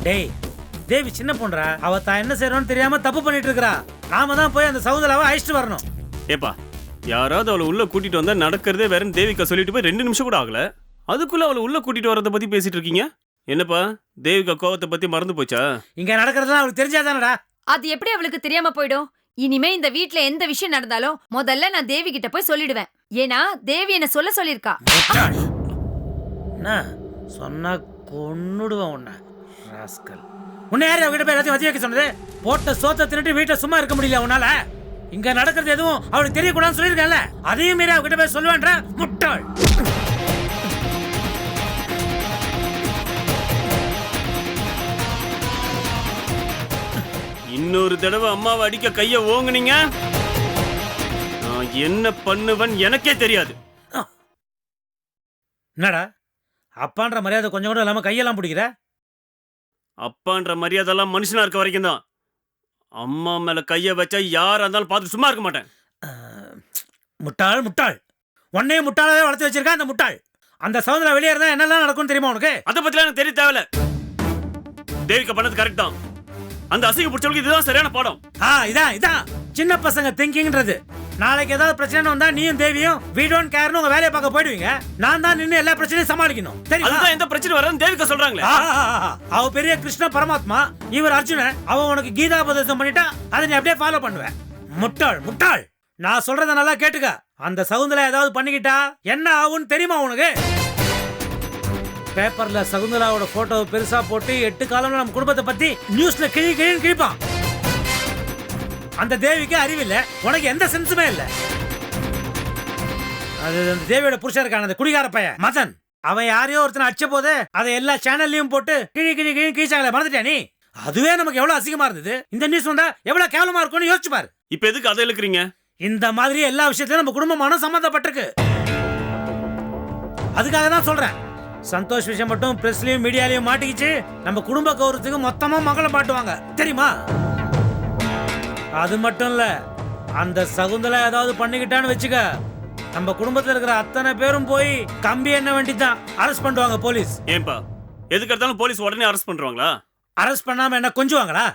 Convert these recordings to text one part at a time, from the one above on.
டேய் தேவி சின்ன பொண்ணுடா, அவ தான் என்ன செய்யறோம்னு தெரியாம தப்பு பண்ணிட்டு இருக்கா. நாம தான் போய் அந்த சகுந்தலாவை அழைச்சிட்டு வரணும். ஏப்பா யாராவது அவளை உள்ள கூட்டிட்டு வந்தா நடக்கிறதே வேறன்னு தேவிகா சொல்லிட்டு போய் 2 நிமிஷம் கூட ஆகல, அதுக்குள்ள அவளை உள்ள கூட்டிட்டு வரதை பத்தி பேசிட்டு இருக்கீங்க. என்னப்பா தேவிகா கோவத்தை பத்தி மறந்து போச்சா? இங்க நடக்கிறதுலாம் அவளுக்கு தெரிஞ்சாதானடா. அது எப்படி அவளுக்கு தெரியாம போயிடும்? இனிமே இந்த வீட்ல எந்த விஷயம் நடந்தாலும் முதல்ல நான் தேவி கிட்ட போய் சொல்லிடுவேன். ஏன்னா தேவி என்ன சொல்லிருக்கா. என்ன சொன்னா கொன்னுடுவேன் உன்னை ராஸ்கல். உன்னை யாரு அவகிட்ட போய் எல்லாத்தையும் வச்சு வைக்க சொன்னது? போட்ட சோத்தை தின்னுட்டு வீட்டுல சும்மா இருக்க முடியல உன்னால? இங்க நடக்கிறது எதுவும் அவளுக்கு தெரியக்கூடாதுன்னு சொல்லியிருக்கேன்ல, அதையும் மீறி அவகிட்ட போய் சொல்லுவேன்ற முட்டாள். இன்னொரு தடவை அம்மாவை அடிக்க கைய ஓங்குனீங்க, நான் என்ன பண்ணுவேன் எனக்கே தெரியாது. என்னடா அப்பான்ற மரியாதை கொஞ்சம் கூட இல்லாம கையெல்லாம் பிடிக்கிற? அப்பான்ற மரியாதைலாம் மனுஷனா இருக்க வரைக்கும் தான். அம்மா மேல கைய வச்சா யாரா இருந்தாலும் பார்த்து சும்மா இருக்க மாட்டேன். முட்டாள் முட்டாள், உன்னையே முட்டாளாவே வளர்த்து வச்சிருக்கா அந்த முட்டாள். அந்த சவுந்தரா வெளியே இருந்தா என்னெல்லாம் நடக்கும் தெரியுமா உனக்கு? அதை பத்திலாம் எனக்கு தெரிய தேவையில்ல. தேவிகா பண்ணது கரெக்ட் தான். அந்த அசிங்க பிடிச்சவங்களுக்கு இதுதான் சரியான பாடம். இதான் சின்ன பசங்க திங்கிங்ன்றது. நாளைக்கு ஏதாவது பிரச்சனை வந்தா நீயும் தேவியும் we don't careன்னு உங்க வேலையை பார்க்க போயிடுவீங்க. நான் தான் நின்னு எல்லா பிரச்சனையும் சமாளிக்கணும். அதுதான் எந்த பிரச்சனை வரன்னு தேவிகா சொல்றாங்களே. அவ பெரிய கிருஷ்ண பரமாத்மா, இவர் அர்ஜுனன். அவ உனக்கு கீதா உபதேசம் பண்ணிட்டா அதை நீ அப்படியே ஃபாலோ பண்ணுவேன். முட்டாள் முட்டாள், நான் சொல்றத நல்லா கேட்டுக்க. அந்த சகுந்தலா ஏதாவது பண்ணிக்கிட்டா என்ன ஆகும்னு தெரியுமா உனக்கு? பேப்பர்ல சகுந்தலாவோட போட்டோ பெருசா போட்டு 8 காலம்ல நம்ம குடும்பத்தை பத்தி நியூஸ்ல கிழிப்பான். அந்த தேவிக்கு அறிவில்ல, உனக்கு எந்த சென்ஸுமே இல்ல. அது அந்த தேவியோட புருஷன் இருக்கான அந்த குடிகார பையன் மதன், அவன் யாரையோ ஒருத்தனை அடிச்ச போது அதை எல்லா சேனல்லையும் போட்டு கிழிச்சாங்களே, மறந்துட்டியா நீ? அதுவே நமக்கு எவ்வளவு அசிங்கமா இருந்தது. இந்த நியூஸ் வந்தா எவ்வளவு கேவலமா இருக்கும்னு யோசிச்சு பாரு. இப்ப எதுக்கு அதை இழுக்கிறீங்க? இந்த மாதிரி எல்லா விஷயத்திலும் நம்ம குடும்பமான சம்பந்தப்பட்டிருக்கு. அதுக்காக தான் சொல்றேன். சந்தோஷ் விஷயம் மட்டும் பிரஸ்லயும் மீடியாலையும் மாட்டிக்கிச்சு நம்ம குடும்ப கௌரவத்துக்கு மொத்தமா மங்களம் பாட்டுவாங்க தெரியுமா? அது மட்டும் இல்ல, அந்த சகுந்தலா ஏதாவது பண்ணிக்கிட்டான்னு வச்சுக்க, நம்ம குடும்பத்துல இருக்கிற அத்தனை பேரும் போய் கம்பி என்ன வேண்டிதான் அரெஸ்ட் பண்ணுவாங்க போலீஸ். ஏன்பா எதுக்கு எடுத்தாலும் போலீஸ் உடனே அரெஸ்ட் பண்றாங்களா? அரெஸ்ட் பண்ணாம என்ன கொஞ்சுவாங்களா?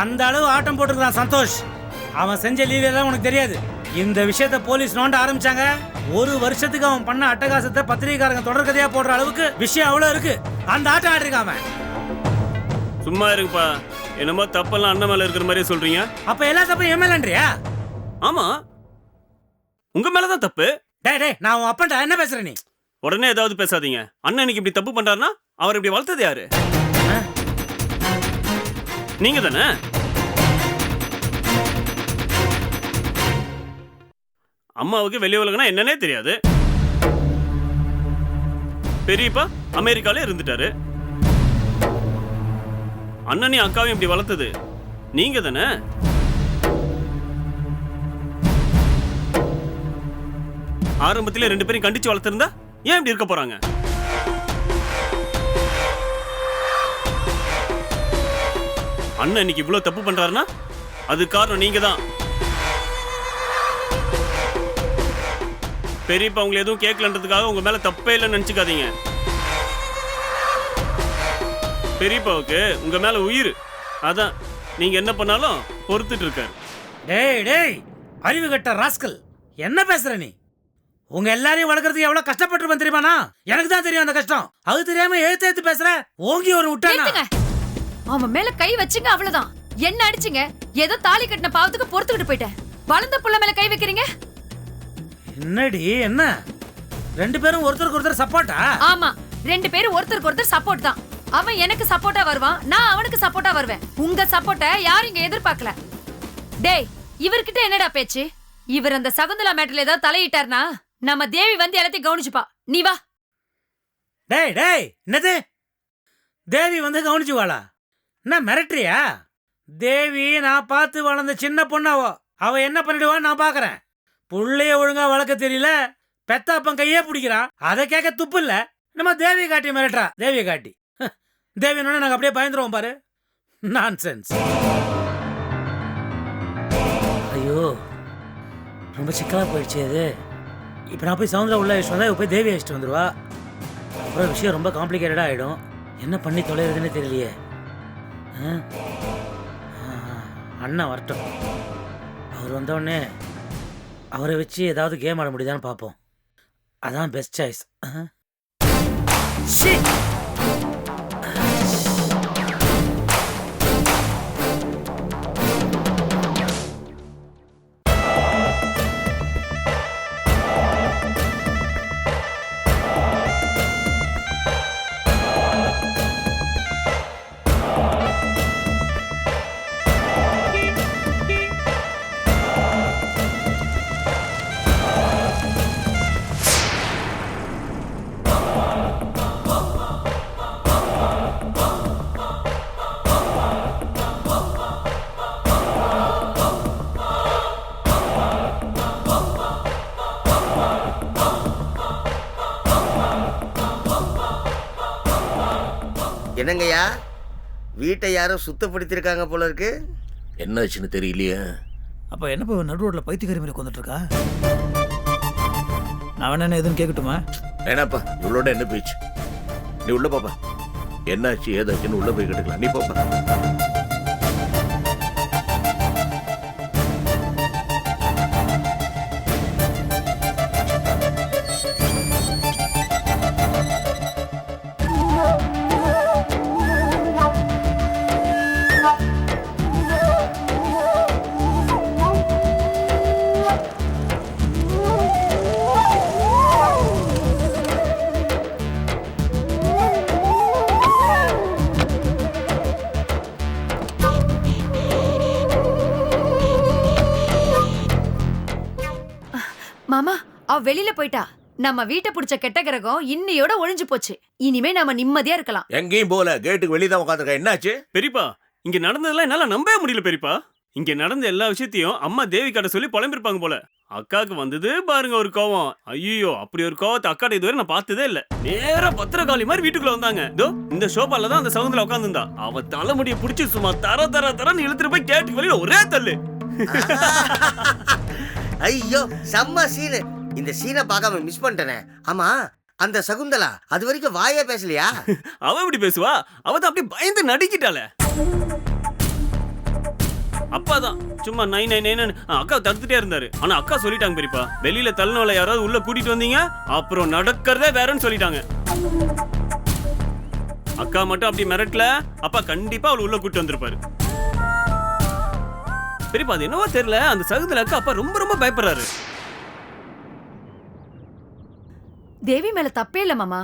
அந்த அளவு ஆட்டம் போட்டுருக்கான் சந்தோஷ். அவன் செஞ்ச லீலையெல்லாம் உனக்கு தெரியாது. இந்த விஷயத்தை போலீஸ் நோண்ட ஆரம்பிச்சாங்க. 1 வருஷத்துக்கு அவன் பண்ண அட்டகாசத்தை பத்திரிகைக்காரங்க தொடர்கதையா போடுற அளவுக்கு விஷயம் அவ்வளவு இருக்கு. அந்த ஆட்டம் ஆடிருக்காம. சும்மா இருக்குப்பா, என்னமோ தப்பெல்லாம் அண்ணன் மேல இருக்கிற மாதிரியே சொல்றீங்க. அப்ப எல்லா தப்பும் என் மேலன்றியா? ஆமா, உங்க மேலதான் தப்பு. டேய் நான் உன் அப்பன்டா, என்ன பேசுற நீ? உடனே ஏதாவது பேசாதீங்க. அண்ணன் இன்னைக்கு இப்படி தப்பு பண்றாருன்னா அவர் இப்படி வளர்த்தது யாரு? நீங்க தானே? அம்மாவுக்கு வெளி உலகனா என்னன்னே தெரியாது. பெரியப்பா அமெரிக்கால இருந்துட்டாரு. அண்ணனையும் அக்காவையும் இப்படி வளர்த்தது நீங்க தானே? ஆரம்பத்திலே 2 பேரும் கண்டிச்சு வளர்த்திருந்தா ஏன் இப்படி இருக்க போறாங்க? அண்ணன் இன்னைக்கு இவ்வளவு தப்பு பண்றாருன்னா அது காரணம் நீங்க தான். பெரியப்பா உங்களை எதுவும் கேட்கலன்றதுக்காக உங்க மேல தப்பே இல்லைன்னு நினைச்சுக்காதீங்க. பெரியப்பாவுக்கு உங்க மேல உயிர். அதான் நீங்க என்ன பண்ணாலும் பொறுத்துட்டு இருக்காரு. டேய் அறிவு கட்ட ராஸ்கல், என்ன பேசுற நீ? உங்க எல்லாரையும் வளர்க்கறதுக்கு எவ்வளவு கஷ்டப்பட்டிருப்பேன் தெரியுமாண்ணா? எனக்கு தான் தெரியும் அந்த கஷ்டம். அது தெரியாம எழுத்து பேசுற. ஓங்கி ஒரு விட்டானா? அவன் மேல கை வச்சுங்க, அவ்வளவுதான். என்ன அடிச்சுங்க? ஏதோ தாலி கட்டின பாவத்துக்கு பொறுத்துக்கிட்டு போயிட்டேன். வளர்ந்த புள்ள மேல கை வைக்கிறீங்க. என்னடி என்ன 2 பேரும் ஒருத்தருக்கு ஒருத்தர் சப்போர்ட்டா? ஆமா, 2 பேரும் ஒருத்தருக்கு ஒருத்தர் சப்போர்ட் தான். அவன் எனக்கு சப்போர்ட்டா வருவான், நான் அவனுக்கு சப்போர்ட்டா வருவேன். உங்க சப்போர்ட்ட யாரும் இங்க எதிர்பார்க்கல. டேய் இவர்கிட்ட என்னடா பேச்சு? இவர் அந்த சகுந்தலா மேட்டர்ல ஏதாவது தலையிட்டார்னா நம்ம தேவி வந்து எல்லாத்தையும் கவனிச்சுப்பா. நீ வா. டேய் என்னது? தேவி வந்து கவனிச்சுவாளா? என்ன மிரட்டுறியா? தேவி நான் பார்த்து வளர்ந்த சின்ன பொண்ணாவோ. அவ என்ன பண்ணிடுவான்னு நான் பாக்குறேன். புள்ளைய ஒழுங்கா வளர்க்க தெரியல, பெத்தாப்பன் கையே பிடிக்கிறான். அதை கேட்க துப்பு இல்ல. நம்ம தேவியை காட்டி மிரட்டுறா. தேவியை காட்டி தேவியனோட நாங்க அப்படியே பயந்துருவோம் பாரு. நான்சென்ஸ். ஐயோ ரொம்ப சிக்கலா போயிடுச்சு அது. இப்போ நான் போய் சவுந்தரா உள்ள அழைச்சிட்டு வந்தா போய் தேவி அழைச்சிட்டு வந்துருவா. அப்புறம் விஷயம் ரொம்ப காம்ப்ளிகேட்டடா ஆயிடும். என்ன பண்ணி தொலைறதுன்னு தெரியலையே. ஆ? அண்ணா வரட்டும். அவர் வந்தோடனே அவரை வச்சு ஏதாவது கேம் ஆட முடியுதான்னு பார்ப்போம். அதான் பெஸ்ட் சாய்ஸ். என்னங்கய்யா, வீட்டை யாரும் சுத்தப்படுத்திருக்காங்க போல இருக்கு. என்னாச்சுன்னு தெரியலையே. அப்போ என்னப்பா நடு ரோட்டில் பைத்தியக்காரி மாதிரி உட்காந்துட்டு இருக்கா? நான் வேணா எதுவும் கேட்கட்டுமா? வேணாப்பா, இவளோட என்ன பேச்சு? நீ உள்ள பாப்பா. என்னாச்சு ஏதாச்சுன்னு உள்ள போய் கேட்டுக்கலாம். நீ பாப்பா. மாமா, அவ வெளியில போயிட்டா. நம்ம வீட்டை புடிச்ச கெட்ட கிரகம் இன்னையோட ஒழிஞ்சு போச்சு. இனிமே நாம நிம்மதியா இருக்கலாம். எங்கேயும் போல, கேட்டுக்கு வெளியே தான் உட்காந்துருக்க. என்னாச்சு பெரியப்பா, இங்க நடந்ததெல்லாம் என்னால நம்பவே முடியல பெரியப்பா. இங்க நடந்த எல்லா விஷயத்தையும் அம்மா தேவிகாட்ட சொல்லி புலம்பிருப்பாங்க போல. அக்காவுக்கு வந்தது பாருங்க ஒரு கோவம். ஐயோ, அப்படி ஒரு கோவத்தை அக்காட்ட இதுவரை நான் பார்த்ததே இல்ல. நேரா பத்திரகாளி மாதிரி வீட்டுக்குள்ள வந்தாங்க. இதோ இந்த ஷோபால தான் அந்த சவுந்துல உட்காந்துருந்தா. அவ தலைமுடியை பிடிச்சி சும்மா தர தர தரன்னு இழுத்துட்டு போய் கேட்டுக்கு வெளியில ஒரே தள்ளு. ஐயோ, செம்ம சீனு. இந்த சீனை பார்க்காம மிஸ் பண்ணிட்டேனே. ஆமா, அந்த சகுந்தலா அது வரைக்கும் வாயே பேசலையா? அவ எப்படி பேசுவா? அவ தான் அப்படியே பயந்து நடிக்கிட்டாளே. அப்பாதான் சும்மா நை நை நைன்னு அக்கா தடுத்துட்டே இருந்தாரு. ஆனா அக்கா சொல்லிட்டாங்க பெரியப்பா, வெளியில தள்ளினவள யாராவது உள்ள கூட்டிட்டு வந்தீங்க அப்புறம் நடக்கிறதே வேறன்னு சொல்லிட்டாங்க. அக்கா மட்டும் அப்படி மிரட்டல, அப்பா கண்டிப்பா அவளை உள்ள கூட்டிட்டு வந்திருப்பாரு. பெரியப்பா அது என்னவோ தெரியல, அந்த சகுந்தல அக்கா அப்பா ரொம்ப ரொம்ப பயப்படுறாரு. தேவி மேல தப்பே இல்ல மாமா.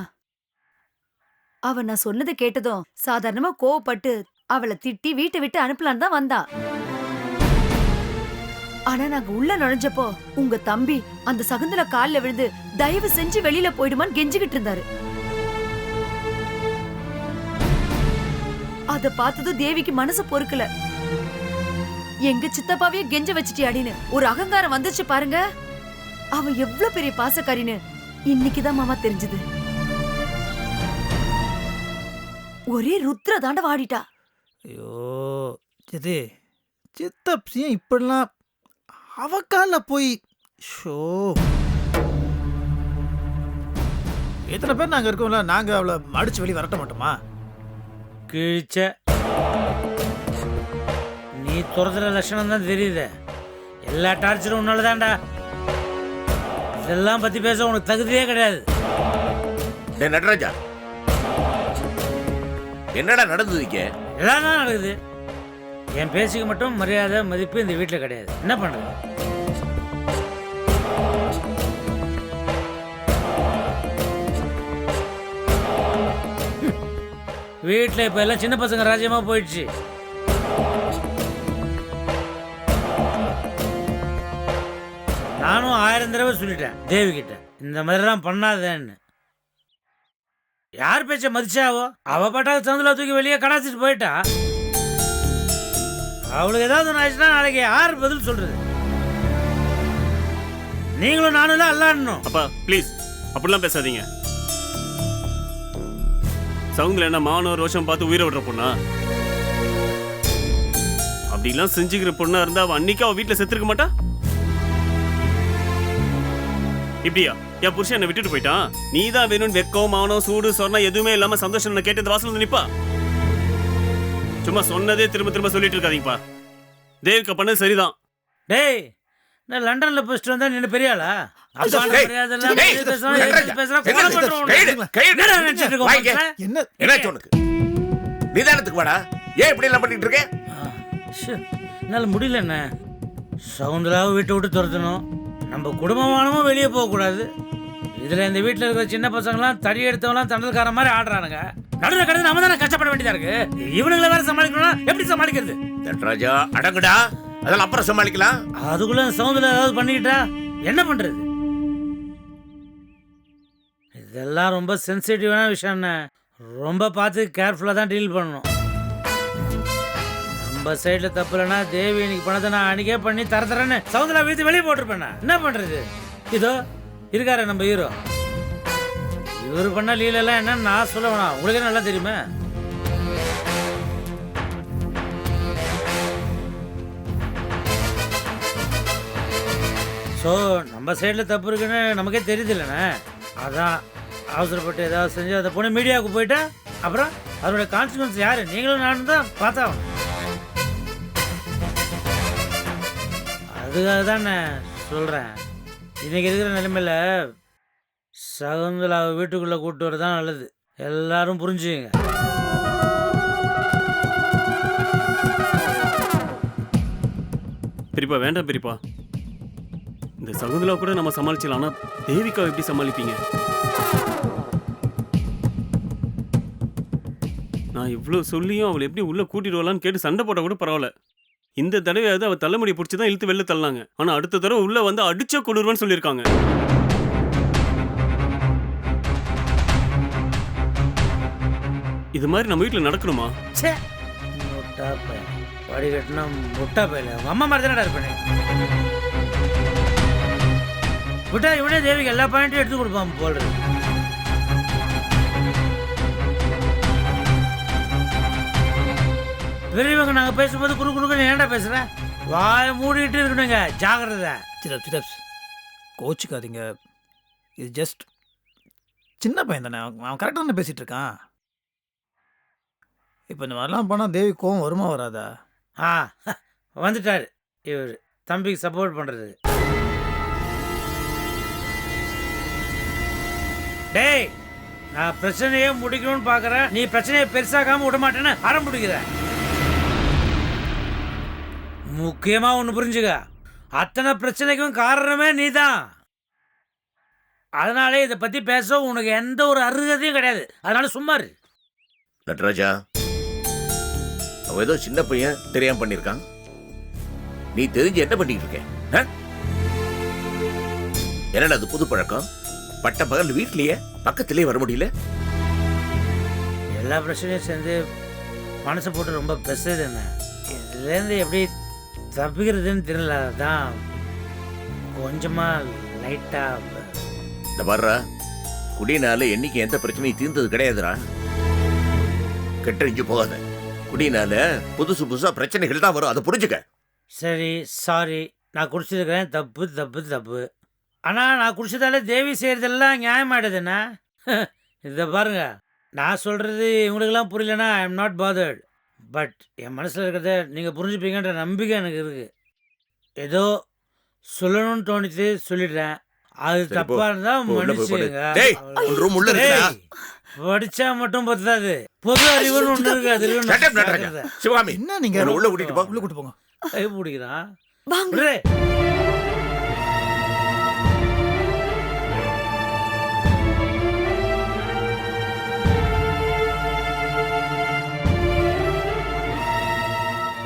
அவ நான் சொன்னதை கேட்டதும் சாதாரணமா கோவப்பட்டு அவளை திட்டி வீட்டை விட்டு அனுப்பலான்னு தான் வந்தா. ஆனா நாங்க உள்ள நுழைஞ்சப்போ உங்க தம்பி அந்த சகுந்தல கால்ல விழுந்து தயவு செஞ்சு வெளியில போயிடுமான்னு கெஞ்சிக்கிட்டு இருந்தாரு. அத பார்த்ததும் தேவிக்கு மனசு பொறுக்கல. எங்க சித்தப்பாவே கெஞ்ச வச்சிட்டியாடின்னு ஒரு அகங்காரம் வந்துச்சு பாருங்க. அவ எவ்வளவு பெரிய பாசக்காரின்னு இன்னைக்குதான் மாமா தெரிஞ்சது. ஒரே ருத்ர தாண்ட வாடிட்டா. ஐயோ சித்தி, சித்தப்சியும் இப்படிலாம் அவக்கால போய் ஷோ. எத்தனை பேர் நாங்கள் இருக்கோம்ல, நாங்கள் அவளை அடிச்சு வெளியே வரட்ட மாட்டோமா? கிழிச்ச நீ துரத்துற லட்சணம் தான் தெரியுது. எல்லா டார்ச்சரும் உன்னாலதான்டா. இதெல்லாம் பத்தி பேச உனக்கு தகுதியே கிடையாது. நடராஜா, என்னடா நடந்ததுக்கு? எல்லாம் தான் நடக்குது. என் பேச்சுக்கு மட்டும் மரியாதை மதிப்பு இந்த வீட்டில் கிடையாது. என்ன பண்றது? வீட்டில் இப்போ எல்லாம் சின்ன பசங்க ராஜ்யமாக போயிடுச்சு. நானும் 1000 தடவை சொல்லிட்டேன் தேவி கிட்ட, இந்த மாதிரிலாம் பண்ணாதேன்னு. யார் பேச்ச மதிச்சாவோ அவ பாட்டாவது சந்துல தூக்கி வெளியே கடாச்சிட்டு போயிட்டா. அவளுக்கு ஏதாவது ஒன்று ஆச்சுன்னா நாளைக்கு யார் பதில் சொல்றது? நீங்களும் நானும் தான் அல்லாடணும். அப்பா ப்ளீஸ் அப்படிலாம் பேசாதீங்க. சவுந்தல என்ன மானோ ரோஷம் பார்த்து உயிரை விடுற பொண்ணா? அப்படிலாம் செஞ்சுக்கிற பொண்ணா இருந்தா அவ அன்னைக்கு அவ வீட்டுல செத்துருக்க மாட்டா. இப்படியா என் புருஷன் என்னை விட்டுட்டு போயிட்டான், நீ தான் வேணும்னு வெக்கம் மானம் சூடு சொன்னா எதுவுமே இல்லாம சந்தோஷம் நான் கேட்டு இந்த வாசல் வந்து நிப்பா. சும்மா சொன்னதே திரும்ப திரும்ப சொல்லிட்டு இருக்காதீங்கப்பா. தேவிகா பண்ணது சரிதான். டேய் நான் லண்டன்ல போஸ்ட் வந்தா நீ பெரிய ஆளா? அப்பான்னு டேய், மரியாதை இல்லாம டேய், எது பேசுறான், டேய், எது பேசுறான், என்ன கொலை பண்றோம் உன்னை. என்னடா நினைச்சிட்டு இருக்க வாங்க. மனுஷன்? என்ன என்னாச்சு உனக்கு? நிதானத்துக்கு வாடா. ஏன் இப்படி எல்லாம் பண்ணிட்டு இருக்க? ஷே, என்னால முடியல என்ன. சவுந்தராவை வீட்டை விட்டு துரத்தணும், நம்ம குடும்பமானமும் வெளியே போகக்கூடாது. இதுல இந்த வீட்டில் இருக்கிற சின்ன பசங்களாம் தடி எடுத்தவங்களாம் தண்டல்கார மாதிரி ஆடுறானுங்க. நடுவில் கிடந்து நம்ம தானே கஷ்டப்பட வேண்டியதா இருக்கு. இவனுங்களை வேற சமாளிக்கணும்னா எப்படி சமாளிக்கிறது? நடராஜா அடங்குடா, அதெல்லாம் அப்புறம் சமாளிக்கலாம். அதுக்குள்ள சவுந்தரா ஏதாவது பண்ணிக்கிட்டா என்ன பண்றது? இதெல்லாம் ரொம்ப சென்சிட்டிவான விஷயம் என்ன. ரொம்ப பார்த்து கேர்ஃபுல்லாக தான் டீல் பண்ணணும். நம்ம சைடில் தப்பு இல்லைன்னா தேவி இன்னைக்கு பணத்தை நான் அன்னைக்கே பண்ணி தரேன்னு சவுந்தரா வீட்டு வெளியே போட்டிருப்பேன். என்ன பண்றது? இதோ இருக்காரு நம்ம ஹீரோ. இவர் பண்ண லீலெல்லாம் என்னன்னு நான் சொல்ல வேணாம், உங்களுக்கே நல்லா தெரியுமே. ஸோ நம்ம சைடில் தப்பு இருக்குன்னு நமக்கே தெரியுது இல்லைண்ணே. அதான் அவசரப்பட்டு ஏதாவது செஞ்சு அதை பொண்ணு மீடியாவுக்கு போயிட்டா அப்புறம் அதோட கான்சிக்வன்ஸ் யார்? நீங்களும் நானும் தான் பார்த்தா. அதுக்காக தான் நான் சொல்கிறேன், இன்றைக்கி இருக்கிற நிலைமையில் சகுந்தலாவை வீட்டுக்குள்ளே கூப்பிட்டு வர தான் நல்லது. எல்லாரும் புரிஞ்சுங்க. பெரியப்பா வேண்டாம் பெரியப்பா, இந்த சகுந்தலா கூட நம்ம சமாளிச்சலாம். ஆனா தேவிகா எப்படி சமாளிப்பீங்க? நான் இவ்வளவு சொல்லியும் அவளை எப்படி உள்ள கூட்டிட்டு வரலான்னு கேட்டு சண்டை போட்டா கூட பரவாயில்ல. இந்த தடவையாவது அவ தலைமுடி பிடிச்சிதான் இழுத்து வெளில தள்ளாங்க. ஆனா அடுத்த தடவை உள்ள வந்து அடிச்ச கொடூர்வன்னு சொல்லியிருக்காங்க. இது மாதிரி நம்ம வீட்டுல நடக்கணுமா? சே, முட்டா பையன் வடிகட்டினா முட்டா பையல உங்க அம்மா மாதிரி தானடா இருப்பேன். விட்டா இவனே தேவிக்கு எல்லா பாயிண்ட்டும் எடுத்து கொடுப்பான் போல்றது. பெரியவங்க நாங்கள் பேசும்போது குறு குறுக்குன்னு ஏன்டா பேசுகிறேன்? வாயை மூடிட்டு இருக்கணுங்க, ஜாகிரதை. சிதப் சிதப்ஸ் கோச்சுக்காதீங்க. இது ஜஸ்ட் சின்ன பையன் தானே, அவன் கரெக்டாக தானே பேசிகிட்டு இருக்கான். இப்போ இந்த மாதிரிலாம் போனால் தேவி கோவம் வருமா வராதா? ஆ வந்துட்டார் இவர் தம்பிக்கு சப்போர்ட் பண்ணுறது. டேய் நான் பிரச்சனையே முடிக்கணும்னு பார்க்குறேன், நீ பிரச்சனையை பெருசாக்காமல் விட மாட்டேன்னு அறம் பிடிக்கிற. முக்கியமாக ஒன்று புரிஞ்சுக்க, அத்தனை பிரச்சனைக்கும் காரணமே நீ தான். அதனாலே இதை பற்றி பேச உனக்கு எந்த ஒரு அருகதையும் கிடையாது. அதனால சும்மா இரு. நடராஜா, அவன் ஏதோ சின்ன பையன் தெரியாம பண்ணிருக்கான். நீ தெரிஞ்சு என்ன பண்ணிட்டு இருக்க? என்னடா அது புது பழக்கம்? பட்ட பகல் வீட்லயே பக்கத்திலேயே வர முடியல. எல்லா பிரச்சனையும் சேர்ந்து மனசை போட்டு ரொம்ப பெருசது என்ன. இதுலேருந்து எப்படி தப்பிக்கிறதுன்னு தெரியல. தான் கொஞ்சமாக லைட்டாக இந்த வர்றா குடினால என்னைக்கு எந்த பிரச்சனையும் தீர்ந்தது கிடையாதுடா. கெட்டறிஞ்சு போகாத. குடினால புதுசு புதுசா பிரச்சனைகள் தான் வரும், அதை புரிஞ்சுக்க. சரி சாரி, நான் குடிச்சிருக்கிறேன், தப்பு தப்பு தப்பு. ஆனால் நான் குடிச்சதால தேவி செய்கிறதெல்லாம் நியாயமாயிடுதுண்ணா. இதை பாருங்க, நான் சொல்கிறது இவங்களுக்கெல்லாம் புரியலன்னா I am not bothered. But என் மனசில் இருக்கிறத நீங்கள் புரிஞ்சுப்பீங்கன்ற நம்பிக்கை எனக்கு இருக்குது. ஏதோ சொல்லணும்னு தோணிச்சு சொல்லிடுறேன். அது சரி, தப்பா போ. இருந்தா போ, உள்ள போய் படு. மன்னிச்சுங்க. டேய், உன் room உள்ள இருக்குடா. படிச்சா மட்டும் பத்தாது, பொது அறிவுன்னு ஒண்ணு இருக்கு. அது இருக்கணும். Shut up, Nataraja. ஜாக்கிரதை. சிவகாமி, என்ன நீங்க உன்னை உள்ள கூட்டிட்டு போ. உள்ள கூட்டு போங்க. கை பிடிக்கிறான். வாங்க. விடுறே.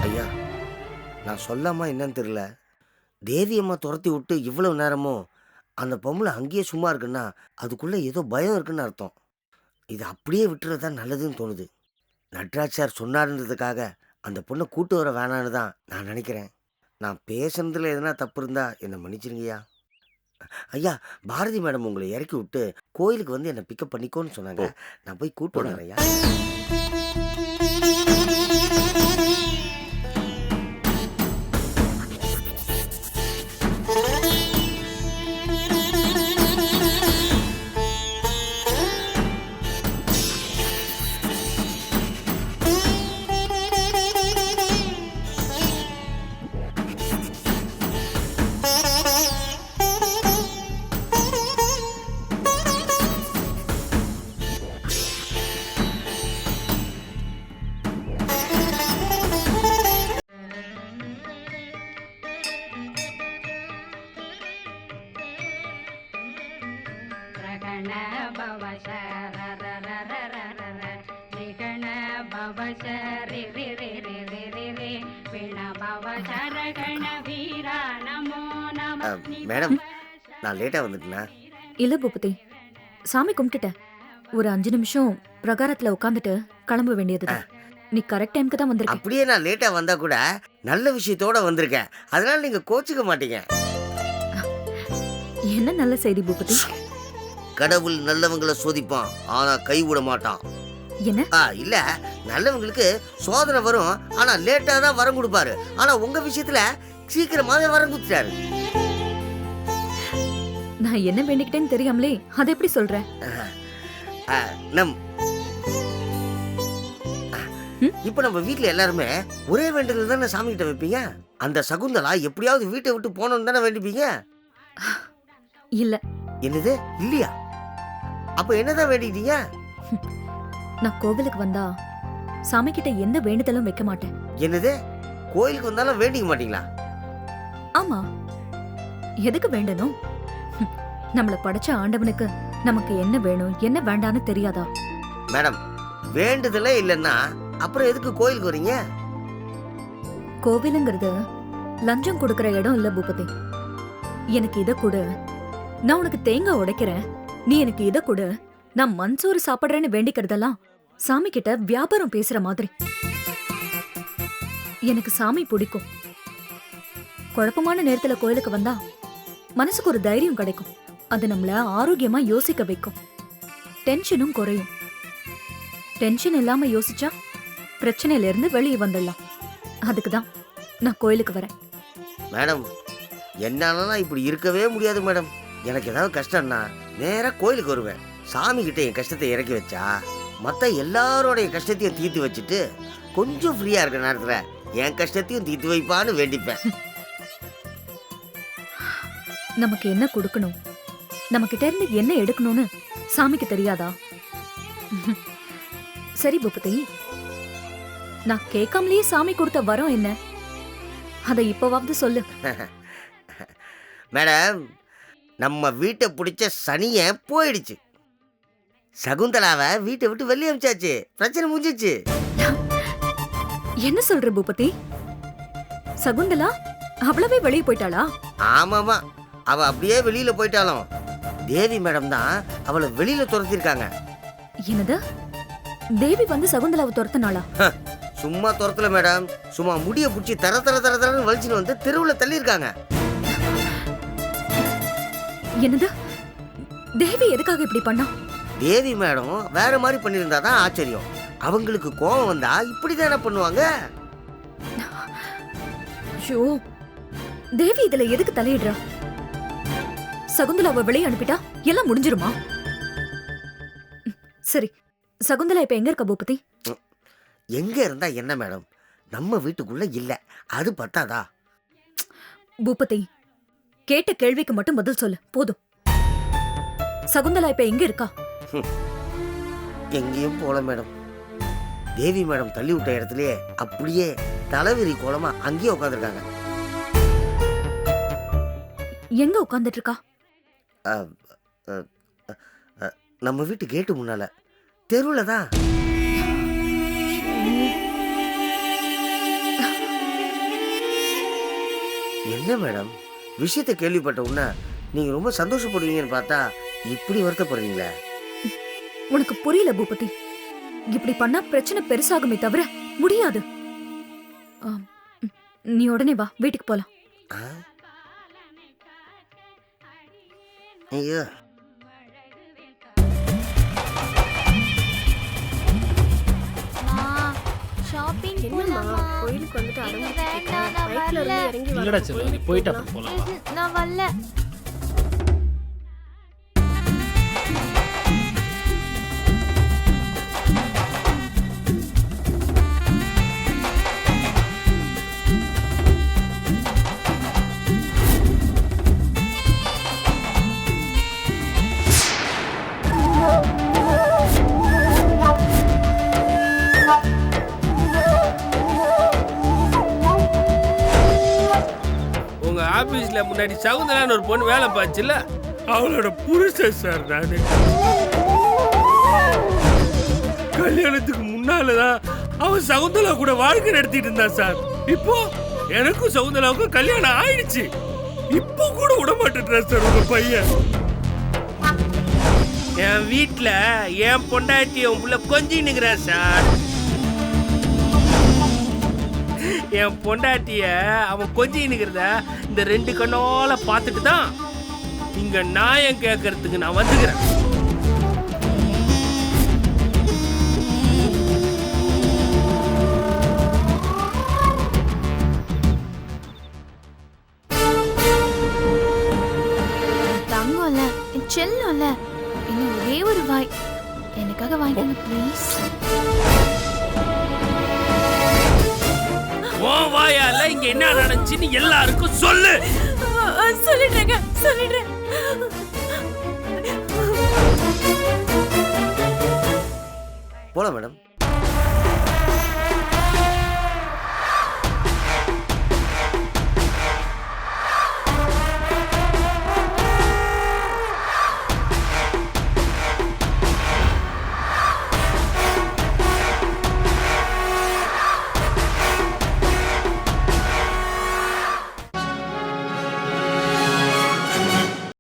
ஐயா நான் சொல்லாமா என்னன்னு தெரியல, தேவி அம்மா துரத்தி விட்டு இவ்வளவு நேரமும் அந்த பொம்பளை அங்கேயே சும்மா இருக்குன்னா அதுக்குள்ளே ஏதோ பயம் இருக்குன்னு அர்த்தம். இது அப்படியே விட்டுறதா நல்லதுன்னு தோணுது. நட்ராஜ் சார் சொன்னாருன்றதுக்காக அந்த பொண்ணை கூட்டு வர வேணான்னு தான் நான் நினைக்கிறேன். நான் பேசுனதுல எதனா தப்பு இருந்தா என்னை மன்னிச்சிருங்கய்யா. ஐயா, பாரதி மேடம் உங்களை இறக்கி விட்டு கோயிலுக்கு வந்து என்னை பிக்கப் பண்ணிக்கோன்னு சொன்னாங்க. நான் போய் கூட்டு வரேன் ஐயா. ரிகண பவ சரரரரரரர ரிகண பவ சரி ரி ரி ரி ரி ரி ரி விண பவ சரகண வீரா நமோ நம மேடம் நான் லேட்டா வந்துட்டேனா? இல்ல பூபதி, சாமி கும்பிட்டுட்டேன். ஒரு 5 நிமிஷம் பிரகாரத்துல உட்காந்துட்டு கிளம்ப வேண்டியதுதான். நீ கரெக்ட் டைம்க்கு தான் வந்திருக்க. அப்படியே நான் லேட்டா வந்தா கூட நல்ல விஷயத்தோட வந்திருக்கேன். அதனால நீங்க கோச்சுக்க மாட்டீங்க. என்ன நல்ல செய்தி பூபதி? கடவுள் நல்லவங்களை சோதிப்பான், ஆனா கை விட மாட்டான். என்ன? இல்ல, நல்லவங்களுக்கு சோதனை வரும், ஆனா லேட்டா தான் வரம் கொடுப்பாரு. ஆனா உங்க விஷயத்துல சீக்கிரமாவே வரம் கொடுத்துட்டாரு. நான் என்ன வேண்டிக்கிட்டேன்னு தெரியாமலே அதை எப்படி சொல்ற? இப்ப நம்ம வீட்டுல எல்லாருமே ஒரே வேண்டுதல் தானே சாமி கிட்ட வைப்பீங்க. அந்த சகுந்தலா எப்படியாவது வீட்டை விட்டு போனோம்னு தானே வேண்டிப்பீங்க. இல்ல. என்னது இல்லையா? அப்ப என்னதான் வேண்டிட்டீங்க? நான் கோவிலுக்கு வந்தா சாமி கிட்ட எந்த வேண்டுதலும் வைக்க மாட்டேன். என்னது, கோயிலுக்கு வந்தாலும் வேண்டிக்க மாட்டீங்களா? ஆமா, எதுக்கு வேண்டணும்? நம்மள படைச்ச ஆண்டவனுக்கு நமக்கு என்ன வேணும் என்ன வேண்டான்னு தெரியாதா? மேடம், வேண்டுதலே இல்லைன்னா அப்புறம் எதுக்கு கோயிலுக்கு வரீங்க? கோவிலுங்கிறது லஞ்சம் கொடுக்கற இடம் இல்ல பூபதி. எனக்கு இத கொடு, நான் உனக்கு தேங்காய் உடைக்கிறேன், நீ எனக்கு இத கொடு, நான் மன்சூறு சாப்பிடுறேன்னு வேண்டிக்கிறதெல்லாம் சாமி கிட்ட வியாபாரம் பேசுற மாதிரி. எனக்கு சாமி பிடிக்கும். குழப்பமான நேரத்துல கோயிலுக்கு வந்தா மனசுக்கு ஒரு தைரியம் கிடைக்கும். அது நம்மள ஆரோக்கியமா யோசிக்க வைக்கும். டென்ஷனும் குறையும். டென்ஷன் இல்லாம யோசிச்சா பிரச்சனையில இருந்து வெளியே வந்துடலாம். அதுக்குதான் நான் கோயிலுக்கு வரேன். மேடம், என்னாலலாம் இப்படி இருக்கவே முடியாது மேடம். எனக்கு ஏதாவது கஷ்டம்னா நேரா கோயிலுக்கு வருவேன். சாமி கிட்ட என் கஷ்டத்தை இறக்கி வச்சா மற்ற எல்லாரோடைய கஷ்டத்தையும் தீர்த்து வச்சுட்டு கொஞ்சம் ஃப்ரீயா இருக்கிற நேரத்துல என் கஷ்டத்தையும் தீர்த்து வைப்பான்னு வேண்டிப்பேன். நமக்கு என்ன கொடுக்கணும், நம்ம கிட்ட இருந்து என்ன எடுக்கணும்னு சாமிக்கு தெரியாதா? சரி பூபதி, நான் கேட்காமலேயே சாமி கொடுத்த வரம் என்ன, அதை இப்பவாவது சொல்லு. மேடம், நம்ம வீட்டை பிடிச்ச சனிய போயிடுச்சு. சகுந்தலாவை வீட்டை விட்டு வெளியே அமிச்சாச்சு. பிரச்சனை முடிஞ்சிச்சு. என்ன சொல்ற பூபதி? சகுந்தலா அவ்வளவே வெளியே போயிட்டாளா? ஆமாமா, அவ அப்படியே வெளியில போயிட்டாலும் தேவி மேடம் தான் அவளை வெளியில துரத்திருக்காங்க. என்னது, தேவி வந்து சகுந்தலாவை துரத்தினாளா? சும்மா துரத்தல மேடம், சும்மா முடிய பிடிச்சி தர தர தர தரன்னு வலிச்சுன்னு வந்து தெருவுல தள்ளி இருக்காங்க. என்னது, தேவி எதுக்காக இப்படி பண்ணா? தேவி மேடம் வேற மாதிரி பண்ணிருந்தாதான் ஆச்சரியம். அவங்களுக்கு கோபம் வந்தா இப்படிதானே பண்ணுவாங்க. ஐயோ, தேவி இதுல எதுக்கு தலையிடுறா? சகுந்தலாவை வெளியே அனுப்பிட்டா எல்லாம் முடிஞ்சிருமா? சரி, சகுந்தலா இப்ப எங்க இருக்க பூபதி? எங்க இருந்தா என்ன மேடம், நம்ம வீட்டுக்குள்ள இல்ல, அது பத்தாதா? பூபதி, கேட்ட கேள்விக்கு மட்டும் பதில் சொல்லு போதும். சகுந்தலா இப்ப எங்க இருக்கா? எங்கேயும் போல மேடம். தேவி மேடம் தள்ளி விட்ட இடத்துலயே அப்படியே தலைவிரி கோலமா அங்கேயே உட்காந்துருக்காங்க. எங்க உட்கார்ந்துட்டு இருக்கா? நம்ம வீட்டு கேட்டு முன்னால தெருவுல தான். என்ன மேடம், விஷயத்தை கேள்விப்பட்ட உடனே நீங்க ரொம்ப சந்தோஷப்படுவீங்கன்னு பார்த்தா இப்படி வருத்தப்படுறீங்களே. உனக்கு புரியல பூபதி. இப்படி பண்ணா பிரச்சனை பெருசாகுமே தவிர முடியாது. நீ உடனே வா, வீட்டுக்கு போலாம். ஐயோ, ஷாப்பிங் போலாமா? கோயிலுக்கு வந்துட்டு இல்லடா செல்லம், நீ போயிட்டு அப்புறம் போலாம் வா. நான் வரல. ஆபீஸ்ல முன்னாடி சகுந்தலான்னு ஒரு பொண்ணு வேலை பார்த்துச்சுல்ல, அவளோட புருஷன் சார் நானு. கல்யாணத்துக்கு முன்னாலதான் அவன் சகுந்தலா கூட வாழ்க்கை நடத்திட்டு இருந்தான் சார். இப்போ எனக்கும் சகுந்தலாவுக்கும் கல்யாணம் ஆயிடுச்சு. இப்போ கூட விட மாட்டேன் சார் உங்க பையன். என் வீட்டுல என் பொண்டாட்டி உன் புள்ள கொஞ்சின்னுங்கிறான் சார். என் பொண்டாட்டிய அவன் கொஞ்சின்னுக்கிறத இந்த 2 கண்ணால பார்த்துட்டு தான் இங்க நியாயம் கேட்கறதுக்கு நான் வந்துக்கிறேன். தங்கம்ல செல்லம்ல இன்னும் ஒரே ஒரு வாய் எனக்காக வாங்கிக்கோங்க ப்ளீஸ். ஓ வாயால இங்க என்ன நடந்துச்சுன்னு எல்லாருக்கும் சொல்லு. சொல்லிடுறேங்க சொல்லிடுறேன்.